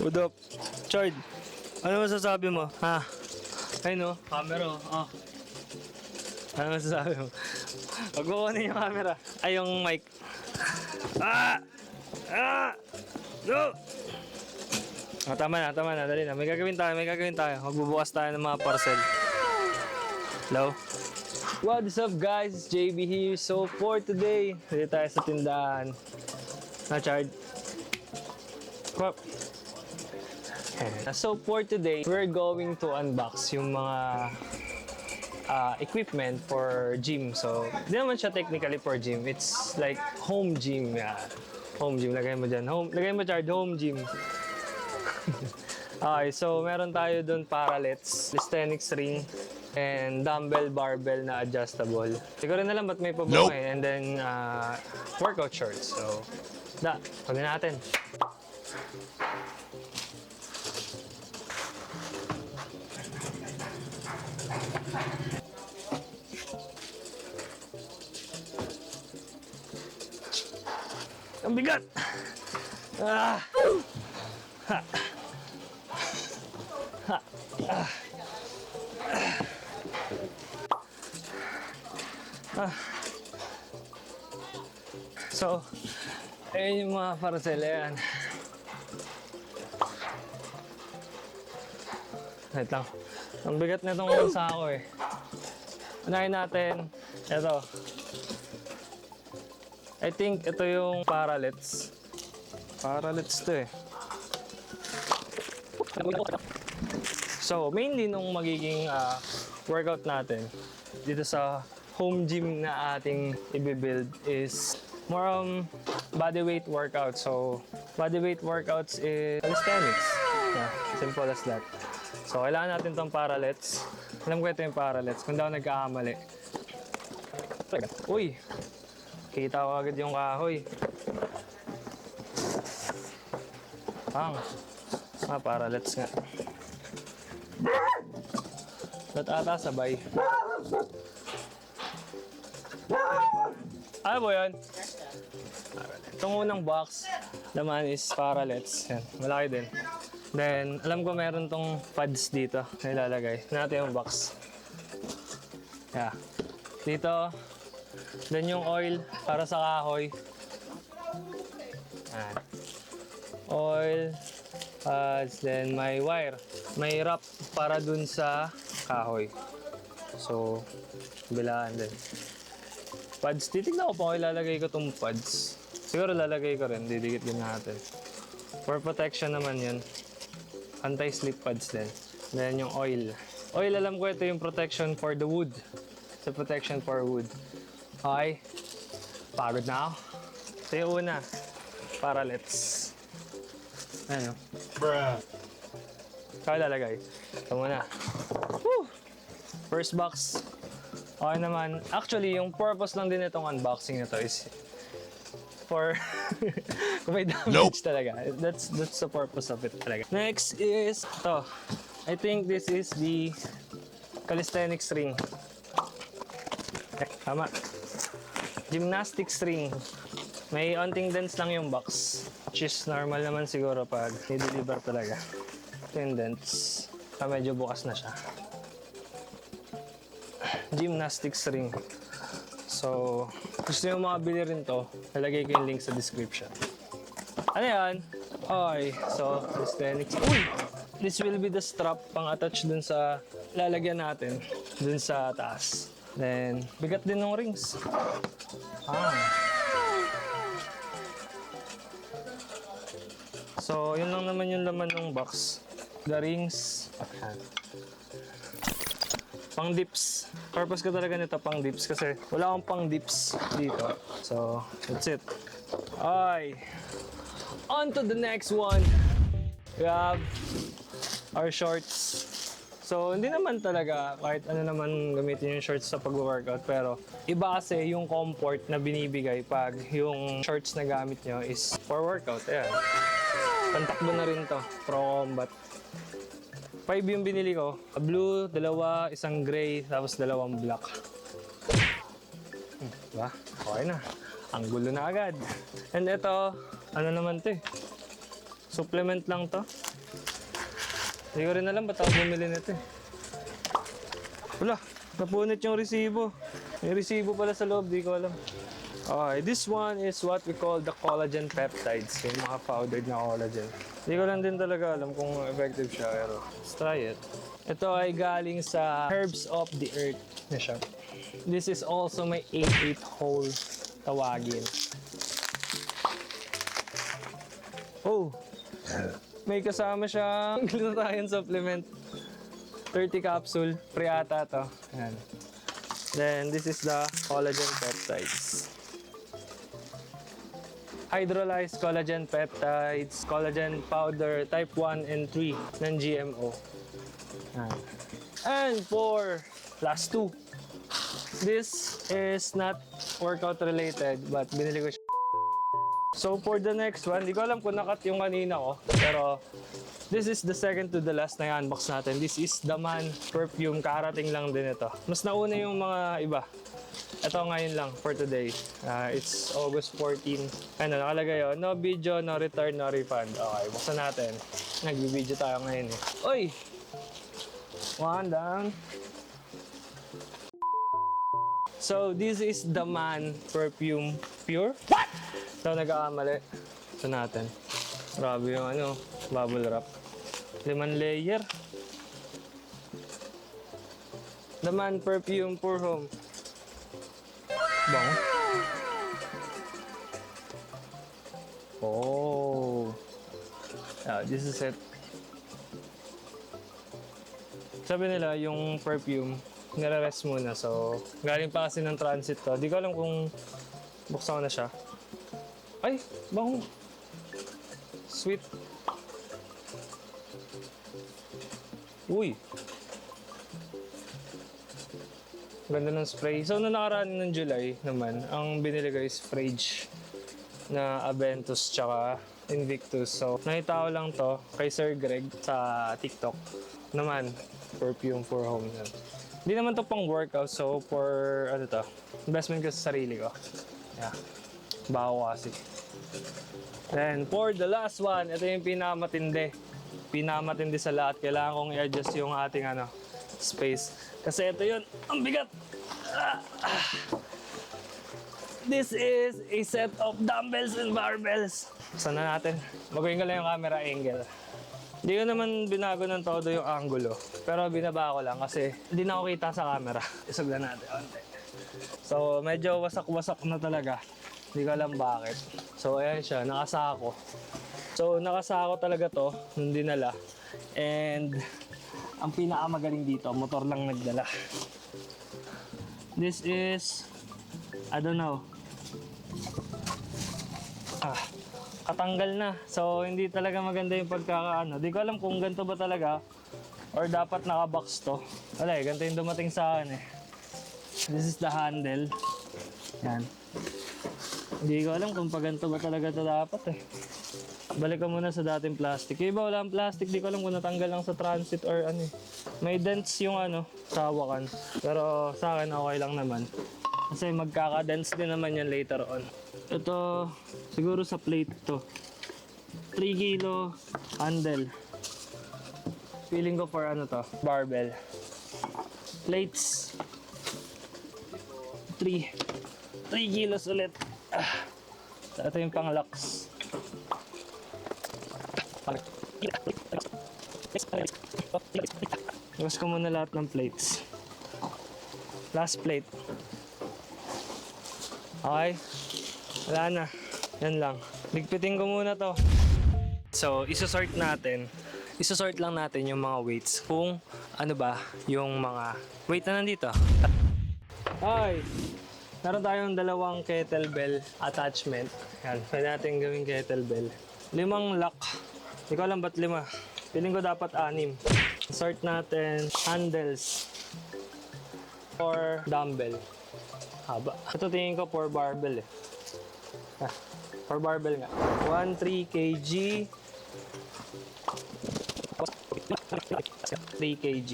What up? Chard, ano masasabi mo? Ha? Ay no, camera. Oh. Ano masasabi mo? Huwag mo kunin yung camera. Ay, yung mic. Ah! Ah! No! Oh, tama na. Dali na. May gagawin tayo. Magbubukas tayo ng mga parcel. Hello? What's up guys? It's JB here. So for today, dito tayo sa tindahan. Chard. Kwap. So for today, we're going to unbox yung mga equipment for gym. So, hindi naman siya technically for gym. It's like home gym. Yeah. Home gym. Lagay mo dyan. Lagay mo, Chard. Home gym. Okay, so meron tayo dun parallels, calisthenics ring, and dumbbell barbell na adjustable. Siguro na lang ba't may pabuo eh. And then workout shorts. So, pagin natin. Ang bigat! Ah! Ha! Ha! Ah! Ah! So, ayun yung mga parcel yan. Wait lang. Ang bigat na itong sako eh. Unahin natin. Ito. I think ito yung parallels. Parallels to eh. So, mainly nung magiging workout natin dito sa home gym na ating i-build is more on bodyweight workout. So, bodyweight workouts is calisthenics. Yeah, simple as that. So, kailangan natin tong parallels. Alam ko ito yung parallels. Kung daw nagkakamali. Uy! Kita ko agad yung kahoy. Parallels nga. Ba't ata sabay? Ano po yun? Itong unang box naman is parallels. Yan, malaki din. Then, alam ko meron tong pads dito na ilalagay. Natin yung box. Yeah. Dito. Then yung oil para sa kahoy. Yan. Oil. Pads. Then may wire. May wrap para dun sa kahoy. So, bilaan din. Pads. Titignan ko pa kung ilalagay ko tong pads. Siguro lalagay ko rin. Didikit din natin. For protection naman yun. Anti-slip pads din. Then yung oil. Oil, alam ko ito yung protection for the wood. It's a protection for wood. Okay. Pagod na ako. Ito yung una. Parallels. Ano? Bruh. Kaya lalagay. Ito muna. Woo! First box. Okay naman. Actually, yung purpose lang din itong unboxing na to is for kung may damage talaga. That's the purpose of it talaga. Next is ito. I think this is the calisthenics ring. Tama. Gymnastics ring. May onting dents lang yung box. Which is normal naman siguro pag i-deliver talaga. Ito yung dents. Medyo bukas na siya. Gymnastics ring. So, gusto nyo makabili rin to, nalagay ko yung link sa description. Ano yan? Okay, so, calisthenics. Uy! This will be the strap pang-attach dun sa lalagyan natin, dun sa taas. Then, bigat din ng rings. So, yun lang naman yung laman ng box. The rings. Pang dips. Purpose ko talaga nito pang dips kasi wala akong pang dips dito. So, that's it. Okay. On to the next one. We have our shorts. So, hindi naman talaga kahit ano naman gamitin yung shorts sa pag-workout. Pero, iba kasi yung comfort na binibigay pag yung shorts na gamit nyo is for workout. Ayan. Pantakbo na rin to. Pro combat. 5 yung binili ko. Blue, dalawa, isang gray, tapos dalawang black. Diba? Okay na. Ang gulo na agad. And ito, ano naman to eh. Supplement lang to. Hindi ko rin alam ba't ako bumili nito eh. Wala, napunit yung resibo. May resibo pala sa loob, di ko alam. Okay, this one is what we call the collagen peptides. Yung mga powdered na collagen. Di ko lang din talaga alam kung effective siya, pero let's try it. Ito ay galing sa Herbs of the Earth na siya. This is also may 88 whole tawagin. Oh! May kasama siyang glutathione supplement. 30 capsule. Free ata to. Ayan. Then, this is the collagen peptides. Hydrolyzed collagen peptides, collagen powder type 1 and 3 ng GMO. Ayan. And for last 2. This is not workout related but binili ko siya. So for the next one, di ko alam kung nakat yung kanina ko. Pero this is the second to the last na i-unbox natin. This is the Man perfume. Karating lang din ito. Mas nauna yung mga iba. Ito ngayon lang for today. It's August 14. Ano, nakalagay yun. No video, no return, no refund. Okay, buksan natin. Nag-video tayo ngayon eh. Oy! One down. So, this is the Man Perfume Pure. What? So, nagkakamali. Ito natin. Grabe yung ano, bubble wrap. 5 layer. The Man Perfume Pure Home. Bango. Oh. Yeah, this is it. Sabi nila, yung perfume, nire-rest muna. So, galing pa kasi ng transit to. Di ko alam kung buksan ko na siya. Ay, bango. Sweet. Uy. Ganda ng spray. So, noong nakaraan ng July naman, ang binili ko is Frage na Aventus tsaka Invictus. So, nakita ko lang to kay Sir Greg sa TikTok naman, perfume for home. Hindi naman to pang workout, so for, ano to, investment ko sa sarili ko. Yeah. Baho kasi. Then, for the last one, ito yung pinakamatindi. Pinakamatindi sa lahat. Kailangan kong i-adjust yung ating ano, space. Kasi ito yun, ang bigat. This is a set of dumbbells and barbells. Sana natin. Baguhin ko lang yung camera angle. Hindi ko naman binago ng todo yung angulo. Pero binaba ko lang kasi hindi na ako kita sa camera. Isog na natin. So medyo wasak-wasak na talaga. Hindi ko alam bakit. So ayan siya, nakasako. So nakasako talaga to nung dinala. And ang pinakamagaling dito, motor lang nagdala. This is, I don't know. Katanggal na. So, hindi talaga maganda yung pagkakaano. Di ko alam kung ganito ba talaga or dapat nakabox to. Wala eh, ganito yung dumating sa akin eh. This is the handle. Yan. Hindi ko alam kung pa ganito ba talaga ito dapat eh. Balik ko muna sa dating plastic. Yung iba wala ang plastic, di ko alam kung natanggal lang sa transit or ano eh. May dents yung ano, sa hawakan. Pero sa akin okay lang naman. Kasi magkaka-dents din naman yan later on. Ito, siguro sa plate to. 3 kilo handle. Feeling ko for ano to, barbell. Plates. 3 kilos ulit. Ito yung pang-locks. Iwas ko muna lahat ng plates. Last plate. Okay. Wala na. Yan lang. Ligpitin ko muna to. So, isosort natin. Isosort lang natin yung mga weights. Kung ano ba yung mga weight na nandito. Hi! Meron tayong dalawang kettlebell attachment. Yan. Pwede natin gawing kettlebell. 5 lock. Hindi ko alam ba't 5. Feeling ko dapat 6. Sort natin handles or dumbbell. Haba. Ito tingin ko for barbell eh. For barbell nga. 1, 3 kg. 3 kg.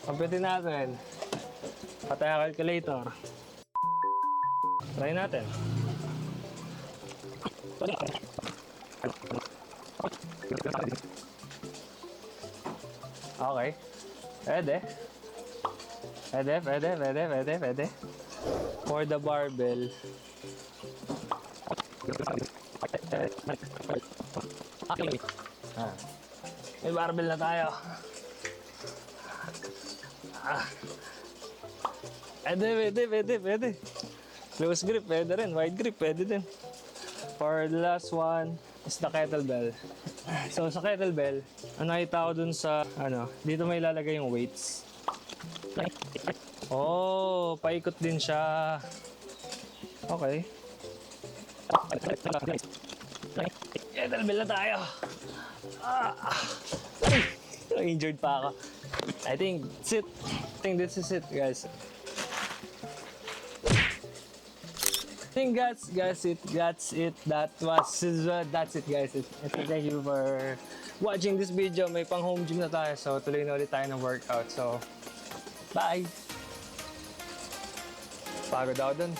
Pagpitin natin. Patay ang calculator. Try natin. Okay. Pwede. Pwede. For the barbell. Ah. May barbell na tayo. Pwede. Close grip, pwede rin. Wide grip, pwede din. For the last one is the kettlebell. So sa kettlebell, ang nakita ko dun sa, dito may ilalagay yung weights. Oh, paikot din siya. Okay. Kettlebell na tayo. Injured pa ako. I think this is it, guys. That's it, guys. Thank you for watching this video. May pang home gym na tayo, so tuloy na ulit tayo ng workout. So, bye! Pagod ako dun.